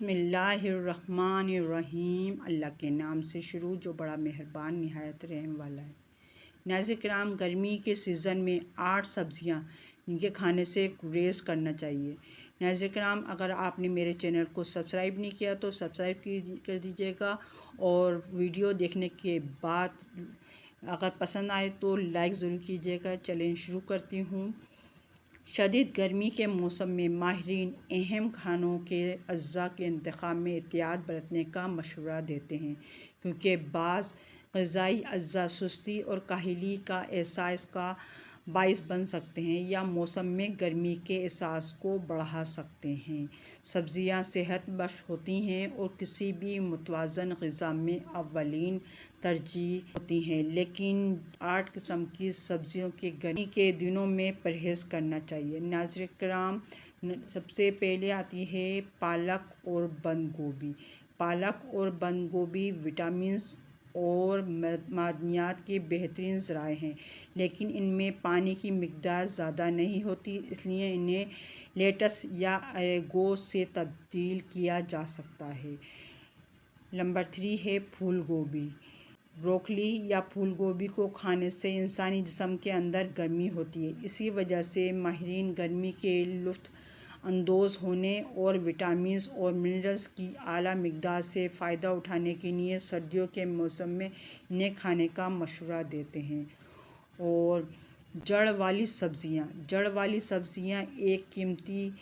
बिस्मिल्लाहिर्रहमानिर्रहीम। अल्लाह के नाम से शुरू जो बड़ा मेहरबान निहायत रहम वाला है। नाज़रीन किराम, गर्मी के सीज़न में 8 सब्ज़ियाँ इनके खाने से गुरेज करना चाहिए। नाज़रीन किराम, अगर आपने मेरे चैनल को सब्सक्राइब नहीं किया तो सब्सक्राइब कर दीजिएगा और वीडियो देखने के बाद अगर पसंद आए तो लाइक ज़रूर कीजिएगा। चलें शुरू करती हूँ। शदीद गर्मी के मौसम में माहिरीन अहम खानों के अज्जा के इंतखाब में एहतियात बरतने का मशवरा देते हैं, क्योंकि बाज़ ग़िज़ाई अज्जा सुस्ती और काहली का एहसास का बाइस बन सकते हैं या मौसम में गर्मी के एहसास को बढ़ा सकते हैं। सब्ज़ियाँ सेहत बख्श होती हैं और किसी भी मुतवाज़न ग़िज़ा में अव्वलीन तरजीह होती हैं, लेकिन 8 किस्म की सब्ज़ियों के गर्मी के दिनों में परहेज़ करना चाहिए। नाज़रीन किराम, सबसे पहले आती है पालक और बंद गोभी। पालक और बंद गोभी विटामिन्स और मादनियात के बेहतरीन ज़राए हैं, लेकिन इनमें पानी की मिक़दार ज़्यादा नहीं होती, इसलिए इन्हें लेटस या एरेगो से तब्दील किया जा सकता है। नंबर 3 है फूल गोभी। ब्रोकली या फूल गोभी को खाने से इंसानी जिस्म के अंदर गर्मी होती है। इसी वजह से माहिरीन गर्मी के लुत्फ़ अंदोज़ होने और विटामिन्स और मिनरल्स की आला मिक़दार से फ़ायदा उठाने के लिए सर्दियों के मौसम में इन्हें खाने का मशवरा देते हैं। और जड़ वाली सब्ज़ियाँ एक कीमती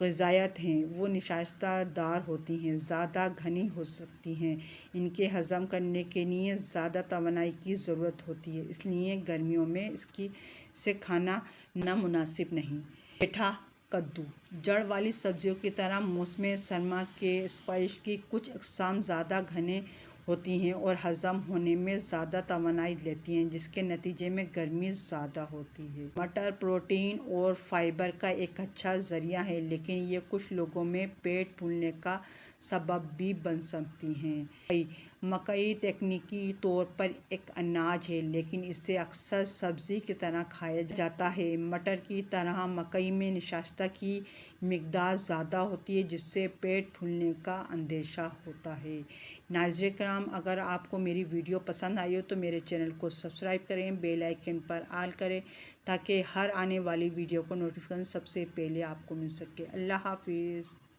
ग़िज़ायत हैं। वो निशास्तादार होती हैं, ज़्यादा घनी हो सकती हैं, इनके हज़म करने के लिए ज़्यादा तवानाई की ज़रूरत होती है, इसलिए गर्मियों में से खाना नामुनासिब नहीं। पेठा कद्दू। जड़ वाली सब्ज़ियों की तरह मौसम सरमा के स्क्वैश की कुछ अक़साम ज़्यादा घने होती हैं और हज़म होने में ज़्यादा तवानाई लेती हैं, जिसके नतीजे में गर्मी ज़्यादा होती है। मटर प्रोटीन और फाइबर का एक अच्छा ज़रिया है, लेकिन ये कुछ लोगों में पेट फूलने का सबब भी बन सकती हैं। मकई तकनीकी तौर पर एक अनाज है, लेकिन इसे अक्सर सब्ज़ी की तरह खाया जाता है। मटर की तरह मकई में निशास्ता की मिक़दार ज़्यादा होती है, जिससे पेट फूलने का अंदेशा होता है। नाज़रीन किराम, अगर आपको मेरी वीडियो पसंद आई हो तो मेरे चैनल को सब्सक्राइब करें, बेल आइकन पर ऑल करें, ताकि हर आने वाली वीडियो को नोटिफिकेशन सबसे पहले आपको मिल सके। अल्लाह हाफ़िज़।